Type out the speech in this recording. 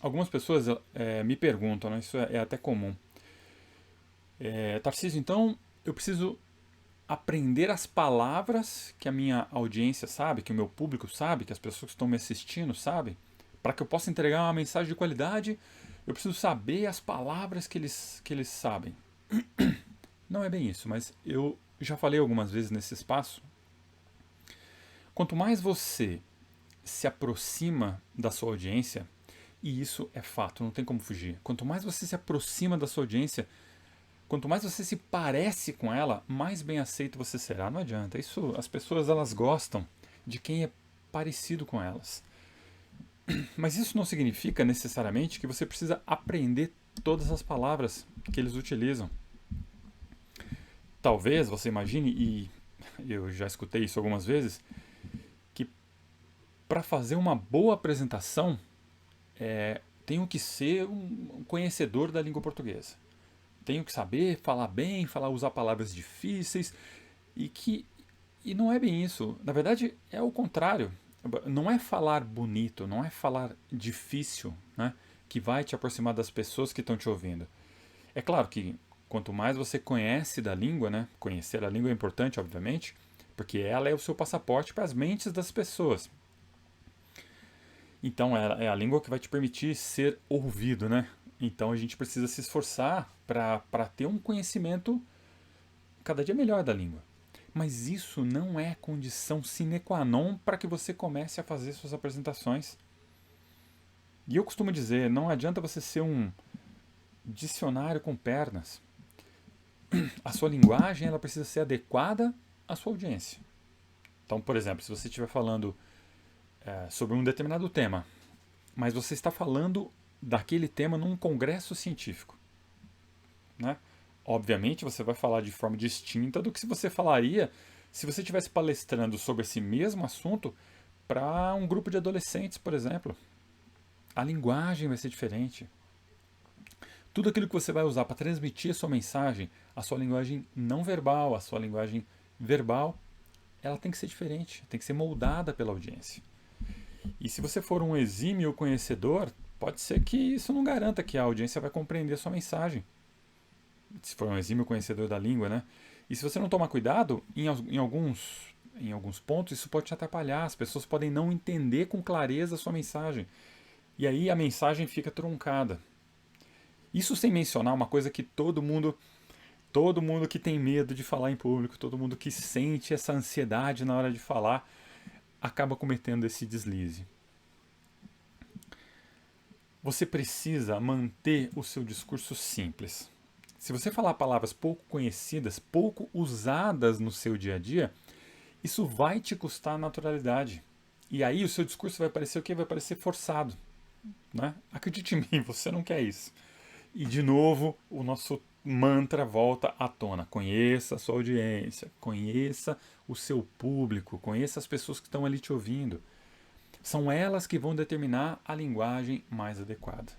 Algumas pessoas me perguntam, né, isso é até comum. Tarcísio, então eu preciso aprender as palavras que a minha audiência sabe, que o meu público sabe, que as pessoas que estão me assistindo sabem, para que eu possa entregar uma mensagem de qualidade, eu preciso saber as palavras que eles sabem. Não é bem isso, mas eu já falei algumas vezes nesse espaço. Quanto mais você se aproxima da sua audiência, e isso é fato, não tem como fugir. Quanto mais você se aproxima da sua audiência, quanto mais você se parece com ela, mais bem aceito você será. Não adianta. Isso, as pessoas elas gostam de quem é parecido com elas. Mas isso não significa necessariamente que você precisa aprender todas as palavras que eles utilizam. Talvez você imagine, e eu já escutei isso algumas vezes, que para fazer uma boa apresentação, tenho que ser um conhecedor da língua portuguesa. Tenho que saber falar bem, usar palavras difíceis e não é bem isso. Na verdade, é o contrário. Não é falar bonito, não é falar difícil, né, que vai te aproximar das pessoas que estão te ouvindo. É claro que quanto mais você conhece da língua, né, conhecer a língua é importante, obviamente, porque ela é o seu passaporte para as mentes das pessoas. Então é a língua que vai te permitir ser ouvido, né? Então a gente precisa se esforçar para ter um conhecimento cada dia melhor da língua. Mas isso não é condição sine qua non para que você comece a fazer suas apresentações. E eu costumo dizer, não adianta você ser um dicionário com pernas. A sua linguagem ela precisa ser adequada à sua audiência. Então, por exemplo, se você estiver falando sobre um determinado tema, mas você está falando daquele tema num congresso científico, né? Obviamente você vai falar de forma distinta do que se você falaria se você estivesse palestrando sobre esse mesmo assunto para um grupo de adolescentes, por exemplo. A linguagem vai ser diferente. Tudo aquilo que você vai usar para transmitir a sua mensagem, a sua linguagem não verbal, a sua linguagem verbal, ela tem que ser diferente, tem que ser moldada pela audiência. E se você for um exímio conhecedor, pode ser que isso não garanta que a audiência vai compreender a sua mensagem. Se for um exímio conhecedor da língua, né? E se você não tomar cuidado, em alguns pontos isso pode te atrapalhar. As pessoas podem não entender com clareza a sua mensagem. E aí a mensagem fica truncada. Isso sem mencionar uma coisa que todo mundo que tem medo de falar em público, todo mundo que sente essa ansiedade na hora de falar, acaba cometendo esse deslize. Você precisa manter o seu discurso simples. Se você falar palavras pouco conhecidas, pouco usadas no seu dia a dia, isso vai te custar naturalidade. E aí o seu discurso vai parecer o quê? Vai parecer forçado. Né? Acredite em mim, você não quer isso. E de novo, o nosso mantra volta à tona. Conheça a sua audiência, conheça o seu público, conheça as pessoas que estão ali te ouvindo. São elas que vão determinar a linguagem mais adequada.